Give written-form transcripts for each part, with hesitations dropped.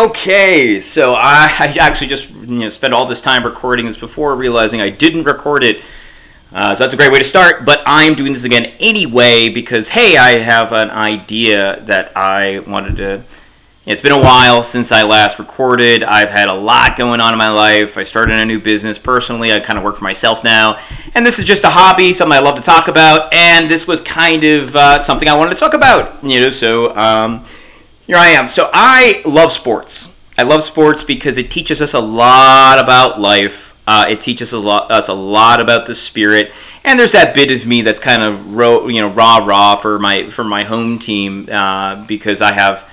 Okay, so I actually just spent all this time recording this before realizing I didn't record it. So that's a great way to start, but I'm doing this again anyway because, hey, I have an idea that I wanted to... It's been a while since I last recorded. I've had a lot going on in my life. I started a new business personally. I kind of work for myself now. And this is just a hobby, something I love to talk about. And this was kind of something I wanted to talk about. Here I am. So I love sports. I love sports because it teaches us a lot about life. It teaches us a lot about the spirit. And there's that bit of me that's kind of rah-rah for my home team because I have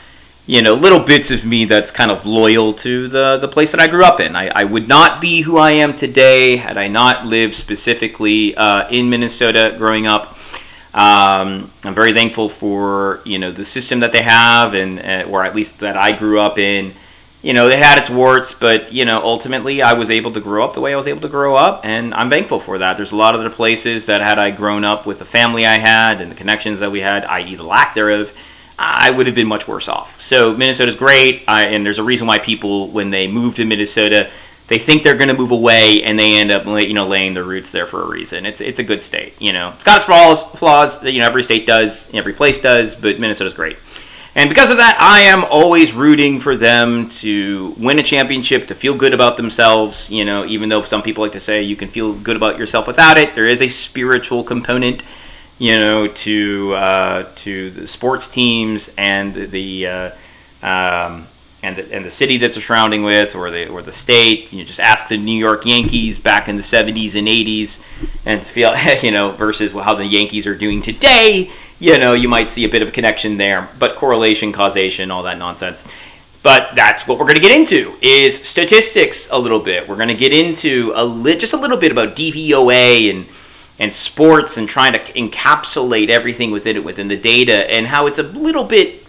little bits of me that's kind of loyal to the place that I grew up in. I would not be who I am today had I not lived specifically in Minnesota growing up. I'm very thankful for the system that they have, and or at least that I grew up in. They had its warts, but ultimately I was able to grow up the way I was able to grow up, and I'm thankful for that. There's a lot of other places that had I grown up with the family I had and the connections that we had, i.e. the lack thereof, I would have been much worse off. So Minnesota's great, and there's a reason why people, when they move to Minnesota, they think they're going to move away, and they end up, laying their roots there for a reason. It's a good state. It's got its flaws. Every state does, every place does, but Minnesota's great. And because of that, I am always rooting for them to win a championship, to feel good about themselves. Even though some people like to say you can feel good about yourself without it, there is a spiritual component, to the sports teams and the city that's surrounding with, or the state. Just ask the New York Yankees back in the 70s and 80s, and feel versus how the Yankees are doing today. You might see a bit of a connection there, but correlation, causation, all that nonsense. But that's what we're going to get into is statistics a little bit. We're going to get into just a little bit about DVOA and sports and trying to encapsulate everything within the data and how it's a little bit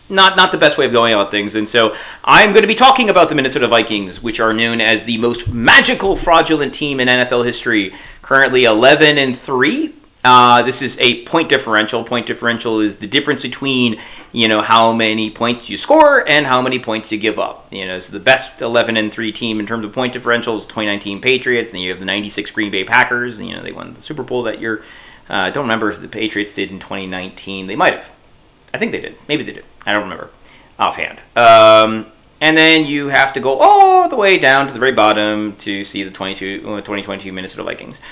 not the best way of going about things. And so I'm going to be talking about the Minnesota Vikings, which are known as the most magical, fraudulent team in NFL history, currently 11-3. This is a point differential. Point differential is the difference between, how many points you score and how many points you give up. So the best 11-3 team in terms of point differential is 2019 Patriots, and then you have the 96 Green Bay Packers. They won the Super Bowl that year. I don't remember if the Patriots did in 2019. They might have. I think they did. Maybe they did. I don't remember offhand. And then you have to go all the way down to the very bottom to see the 2022 Minnesota Vikings.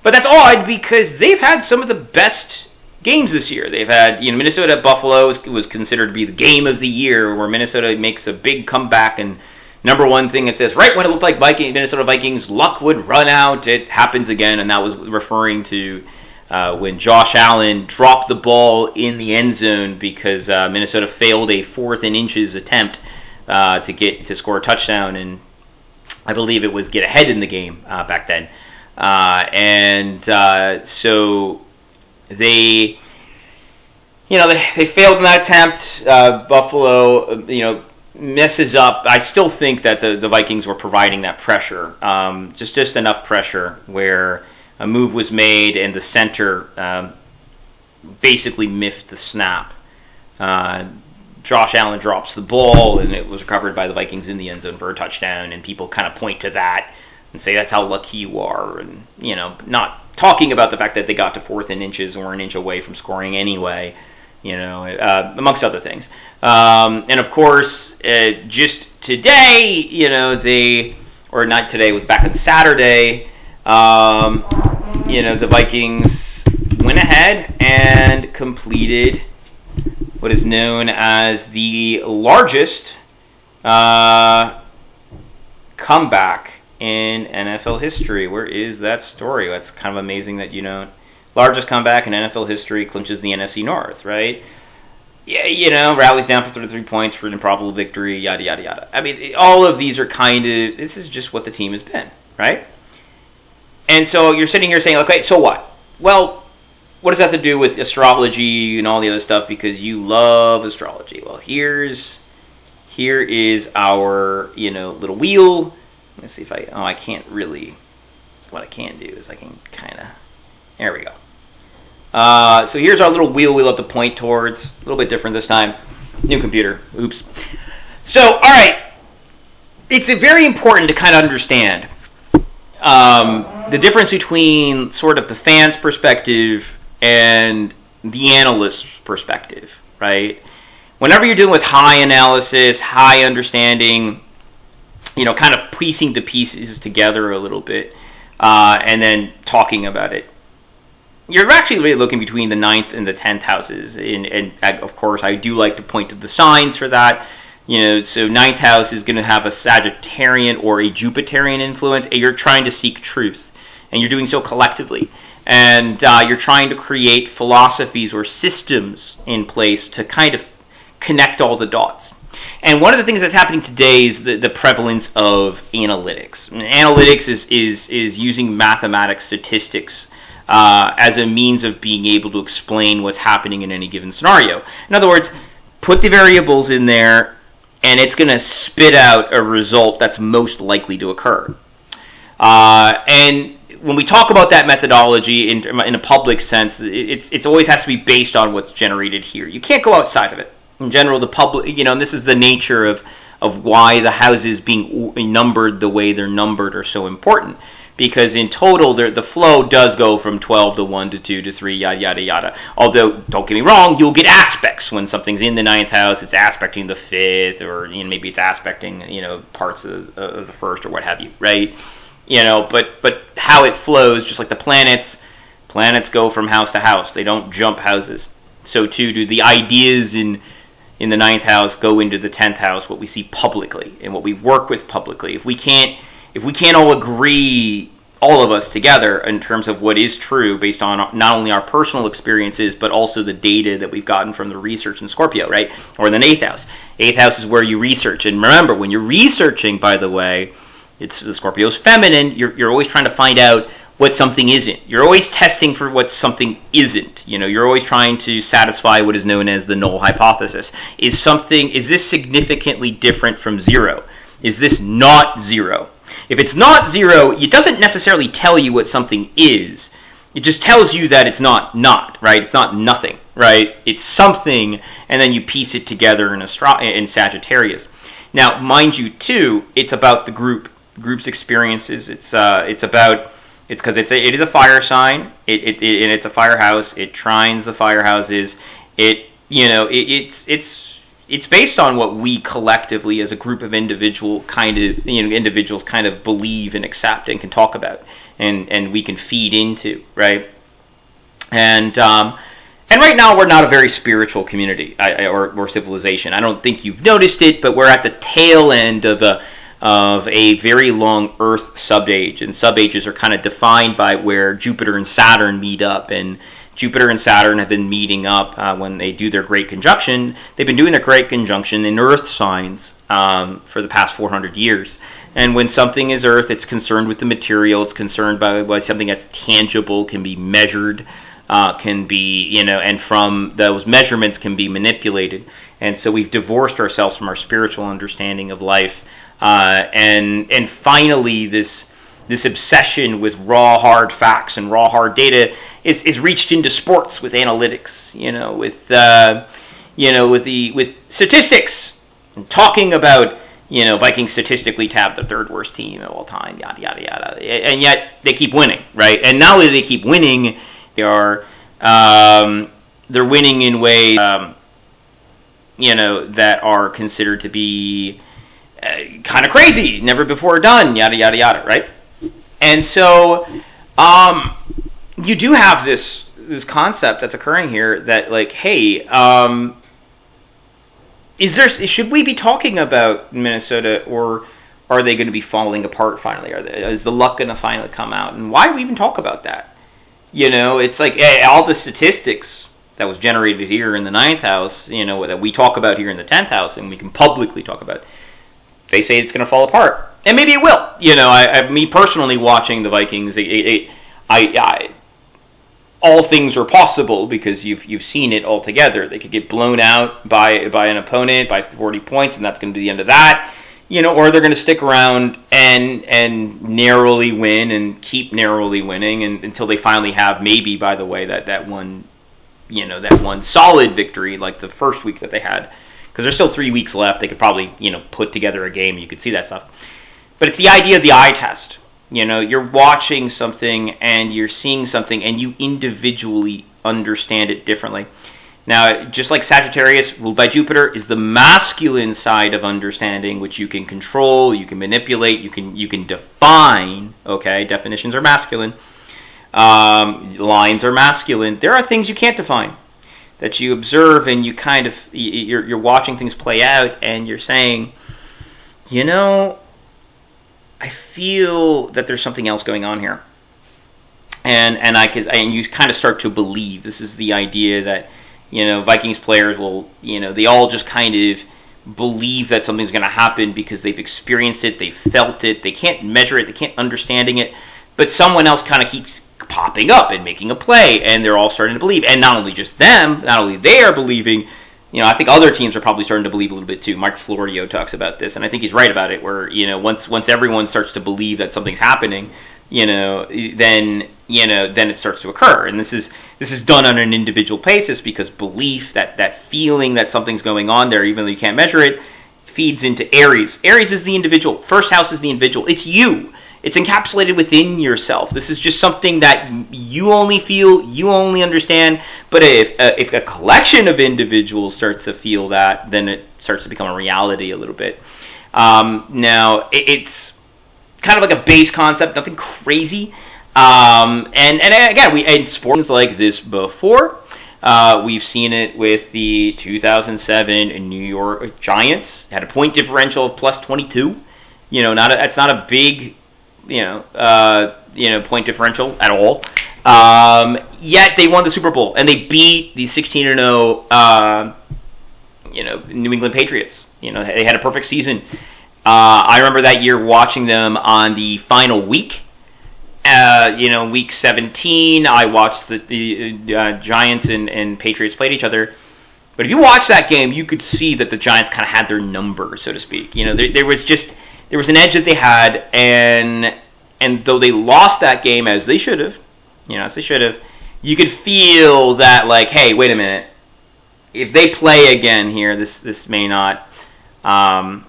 But that's odd because they've had some of the best games this year. They've had, Minnesota Buffalo was considered to be the game of the year, where Minnesota makes a big comeback. And number one thing it says, right when it looked like Minnesota Vikings luck would run out, it happens again. And that was referring to when Josh Allen dropped the ball in the end zone because Minnesota failed a 4th and inches attempt to score a touchdown, and I believe it was get ahead in the game back then. So they failed in that attempt. Buffalo, messes up. I still think that the Vikings were providing that pressure, just enough pressure where a move was made and the center basically miffed the snap. Josh Allen drops the ball and it was recovered by the Vikings in the end zone for a touchdown, and people kind of point to that and say that's how lucky you are, and not talking about the fact that they got to 4th and inches and were an inch away from scoring anyway, amongst other things. And of course, just today, or not today, it was back on Saturday. The Vikings went ahead and completed what is known as the largest comeback in NFL history. Where is that story? That's kind of amazing that largest comeback in NFL history clinches the NFC North, right? Yeah, rallies down for 33 points for an improbable victory, yada, yada, yada. I mean, all of these are this is just what the team has been, right? And so you're sitting here saying, okay, so what? Well, what does that have to do with astrology and all the other stuff? Because you love astrology. Well, here is our, little wheel. Let's see if I can't really, what I can do is I can kind of, there we go. So here's our little wheel we'll have to point towards. A little bit different this time. New computer. Oops. So, all right, it's very important to kind of understand the difference between sort of the fan's perspective and the analyst's perspective, right? Whenever you're dealing with high analysis, high understanding, kind of piecing the pieces together a little bit, and then talking about it, you're actually really looking between the 9th and the 10th houses. And of course, I do like to point to the signs for that. So 9th house is going to have a Sagittarian or a Jupiterian influence, and you're trying to seek truth, and you're doing so collectively. And you're trying to create philosophies or systems in place to kind of connect all the dots. And one of the things that's happening today is the prevalence of analytics. Analytics is using mathematics, statistics, as a means of being able to explain what's happening in any given scenario. In other words, put the variables in there, and it's going to spit out a result that's most likely to occur. And when we talk about that methodology in a public sense, it's always has to be based on what's generated here. You can't go outside of it. In general, the public, and this is the nature of why the houses being numbered the way they're numbered are so important. Because in total, the flow does go from 12 to 1 to 2 to 3, yada, yada, yada. Although, don't get me wrong, you'll get aspects when something's in the 9th house. It's aspecting the 5th, or maybe it's aspecting, parts of the 1st or what have you, right? But how it flows, just like the planets go from house to house. They don't jump houses. So too do the ideas in the 9th house go into the 10th house, what we see publicly and what we work with publicly. If we can't all agree, all of us together, in terms of what is true based on not only our personal experiences, but also the data that we've gotten from the research in Scorpio, right? Or in the 8th house. 8th house is where you research. And remember, when you're researching, by the way, it's the Scorpio's feminine, you're always trying to find out what something isn't. You're always testing for what something isn't. You're always trying to satisfy what is known as the null hypothesis. Is this significantly different from zero? Is this not zero? If it's not zero, it doesn't necessarily tell you what something is. It just tells you that it's not, right? It's not nothing, right? It's something, and then you piece it together in Sagittarius. Now, mind you, too, it's about the group's experiences. It is a fire sign. And it's a fire house. It trines the fire houses. It's based on what we collectively, as a group of individuals, kind of believe and accept and can talk about, and we can feed into, right? And right now we're not a very spiritual community or civilization. I don't think you've noticed it, but we're at the tail end of a very long Earth subage, and subages are kind of defined by where Jupiter and Saturn meet up, and Jupiter and Saturn have been meeting up when they do their great conjunction. They've been doing their great conjunction in Earth signs for the past 400 years. And when something is Earth, it's concerned with the material. It's concerned by something that's tangible, can be measured, can be, and from those measurements can be manipulated. And so we've divorced ourselves from our spiritual understanding of life. And finally, this obsession with raw, hard facts and raw, hard data is reached into sports with analytics, with statistics, and talking about, Vikings statistically tabbed the third worst team of all time, yada, yada, yada. And yet they keep winning, right? And not only do they keep winning, they're winning in ways, that are considered to be kind of crazy, never before done, yada, yada, yada, right? And so you do have this concept that's occurring here that, like, hey, should we be talking about Minnesota, or are they going to be falling apart finally? Is the luck going to finally come out? And why do we even talk about that? It's like, hey, all the statistics that was generated here in the 9th house, that we talk about here in the 10th house, and we can publicly talk about, they say it's going to fall apart. And maybe it will. Me personally watching the Vikings, all things are possible because you've seen it all together. They could get blown out by an opponent by 40 points, and that's going to be the end of that. Or they're going to stick around and narrowly win and keep narrowly winning until they finally have, maybe, by the way, that one solid victory like the first week that they had because there's still 3 weeks left. They could probably, put together a game and you could see that stuff. But it's the idea of the eye test. You're watching something and you're seeing something and you individually understand it differently. Now, just like Sagittarius, ruled by Jupiter, is the masculine side of understanding, which you can control, you can manipulate, you can define. Okay, definitions are masculine. Lines are masculine. There are things you can't define that you observe, and you kind of you're watching things play out, and you're saying, I feel that there's something else going on here, and you kind of start to believe. This is the idea that Vikings players will they all just kind of believe that something's going to happen because they've experienced it, they felt it, they can't measure it, they can't understanding it, but someone else kind of keeps popping up and making a play, and they're all starting to believe. And not only just them, not only they are believing, I think other teams are probably starting to believe a little bit too. Mike Florio talks about this, and I think he's right about it, where, once everyone starts to believe that something's happening, then it starts to occur. And this is done on an individual basis, because belief, that feeling that something's going on there, even though you can't measure it, feeds into Aries. Aries is the individual. First house is the individual. It's you. It's encapsulated within yourself. This is just something that you only feel, you only understand. But if a collection of individuals starts to feel that, then it starts to become a reality a little bit. Now, it's kind of like a base concept, nothing crazy. And again, in sports like this before. We've seen it with the 2007 New York Giants. Had a point differential of plus 22. That's not a big point differential at all. Yet they won the Super Bowl, and they beat the 16-0 New England Patriots. They had a perfect season. I remember that year watching them on the final week. Week 17, I watched the Giants and Patriots played each other. But if you watch that game, you could see that the Giants kind of had their number, so to speak. There was an edge that they had, and though they lost that game as they should have, you could feel that, like, hey, wait a minute, if they play again here, this may not go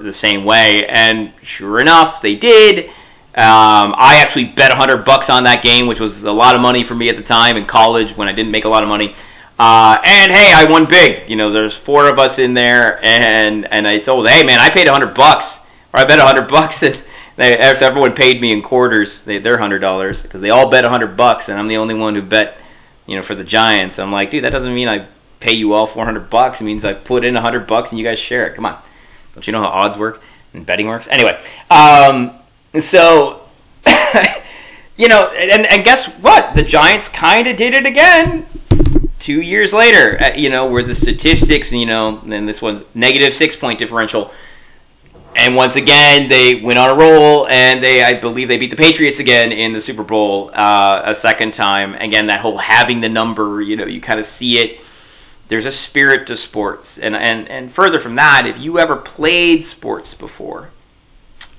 the same way. And sure enough, they did. I actually bet $100 on that game, which was a lot of money for me at the time in college when I didn't make a lot of money. And hey, I won big. There's 4 of us in there, and I told, hey man, I paid $100, or I bet $100, and everyone paid me in quarters. Their $100, because they all bet $100, and I'm the only one who bet, for the Giants. I'm like, dude, that doesn't mean I pay you all $400. It means I put in $100 and you guys share it. Come on, don't you know how odds work and betting works? Anyway, so. And guess what? The Giants kind of did it again 2 years later, where the statistics, and this one's negative 6 point differential. And once again, they went on a roll, and I believe they beat the Patriots again in the Super Bowl a second time. Again, that whole having the number, you kind of see it. There's a spirit to sports. And further from that, if you ever played sports before,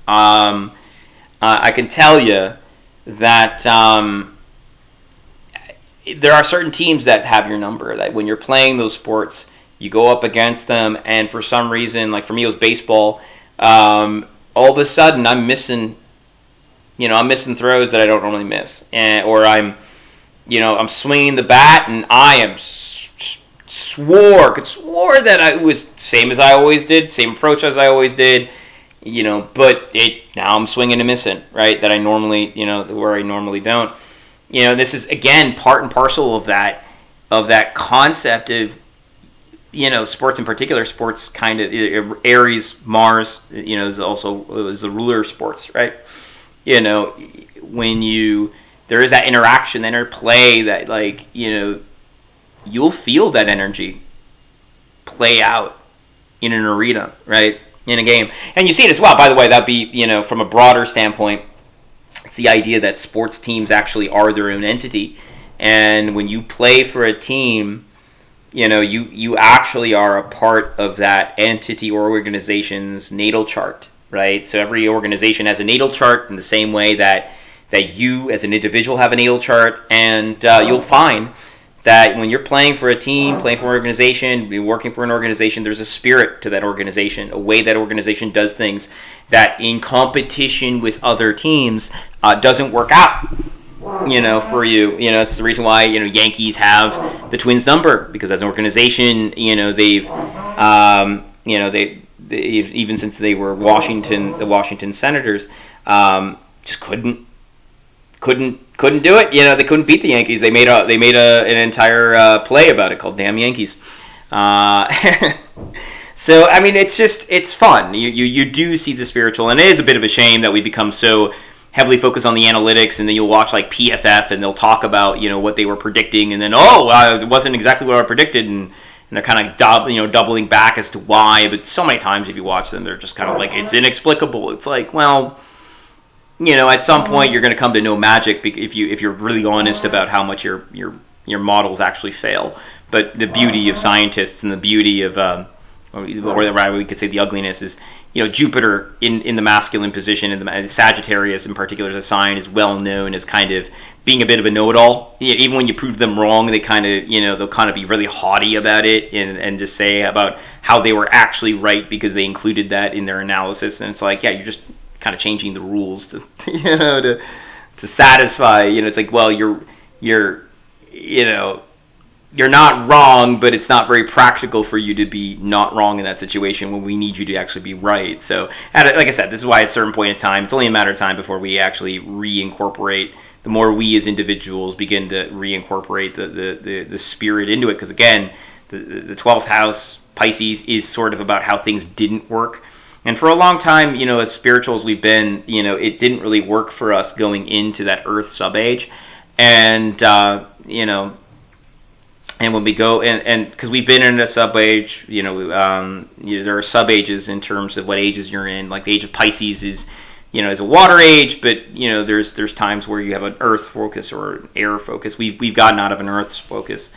I can tell you that there are certain teams that have your number, that when you're playing those sports, you go up against them, and for some reason, like for me it was baseball, all of a sudden I'm missing throws that I don't normally miss, or I'm swinging the bat, and I am swore that I was same as I always did, same approach as I always did, but now I'm swinging and missing, right? That I normally, where I normally don't. This is again part and parcel of that concept of, sports in particular. Sports kind of Aries, Mars, is the ruler of sports, right? When there is that interaction, that interplay, that like you'll feel that energy play out in an arena, right? In a game. And you see it as well, by the way, that'd be, from a broader standpoint, it's the idea that sports teams actually are their own entity. And when you play for a team, you actually are a part of that entity or organization's natal chart, right? So every organization has a natal chart in the same way that you as an individual have a natal chart, and you'll find that when you're playing for a team, playing for an organization, working for an organization, there's a spirit to that organization, a way that organization does things that in competition with other teams doesn't work out. For you, it's the reason why Yankees have the Twins number, because as an organization, they've even since they were the Washington Senators, just couldn't do it. They couldn't beat the Yankees. They made an entire play about it called "Damn Yankees." So I mean, it's fun. You do see the spiritual, and it is a bit of a shame that we become so heavily focused on the analytics, and then you'll watch like PFF, and they'll talk about what they were predicting, and then it wasn't exactly what I predicted, and they're kind of doubling back as to why. But so many times if you watch them, they're just kind of like, it's inexplicable. It's like, well, at some point you're going to come to know magic if you're really honest about how much your models actually fail. But the beauty of scientists and the beauty of or we could say the ugliness is, Jupiter in the masculine position, and Sagittarius in particular as a sign is well known as kind of being a bit of a know-it-all. Even when you prove them wrong, they kind of, they'll kind of be really haughty about it and just say about how they were actually right because they included that in their analysis. And it's like, yeah, you're just kind of changing the rules to, to satisfy, it's like, well, you're not wrong, but it's not very practical for you to be not wrong in that situation when we need you to actually be right. So, like I said, this is why at a certain point in time, it's only a matter of time before we actually reincorporate. The more we as individuals begin to reincorporate the spirit into it, because again, the 12th house, Pisces, is sort of about how things didn't work. And for a long time, as spirituals we've been, it didn't really work for us going into that Earth sub-age. And, and when we go, and because we've been in a sub-age, there are sub-ages in terms of what ages you're in. Like the age of Pisces is a water age, but, there's times where you have an earth focus or an air focus. We've gotten out of an earth focus,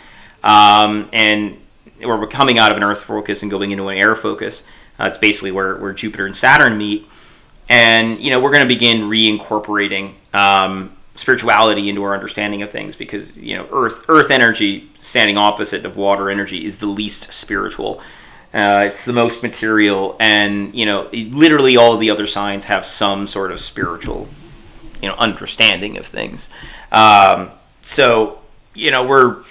and we're coming out of an earth focus and going into an air focus. It's basically where Jupiter and Saturn meet. And, we're going to begin reincorporating spirituality into our understanding of things, because earth energy standing opposite of water energy is the least spiritual. It's the most material, and literally all of the other signs have some sort of spiritual understanding of things. So we're,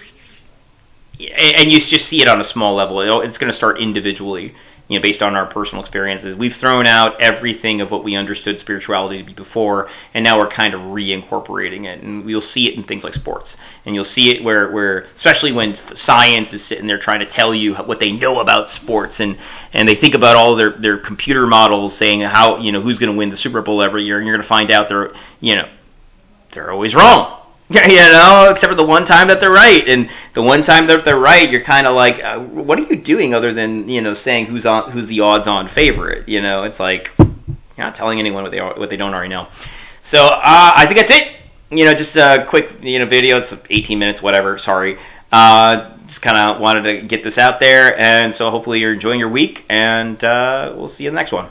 and you just see it on a small level. It's going to start individually, based on our personal experiences. We've thrown out everything of what we understood spirituality to be before, and now we're kind of reincorporating it. And you'll see it in things like sports. And you'll see it where especially when science is sitting there trying to tell you what they know about sports, and they think about all their computer models saying how, who's going to win the Super Bowl every year, and you're going to find out they're always wrong. Except for the one time that they're right. And the one time that they're right, you're kind of like, what are you doing other than, saying who's the odds-on favorite? It's like, you're not telling anyone what they don't already know. So I think that's it. Just a quick, video. It's 18 minutes, whatever. Sorry. Just kind of wanted to get this out there. And so hopefully you're enjoying your week. And we'll see you in the next one.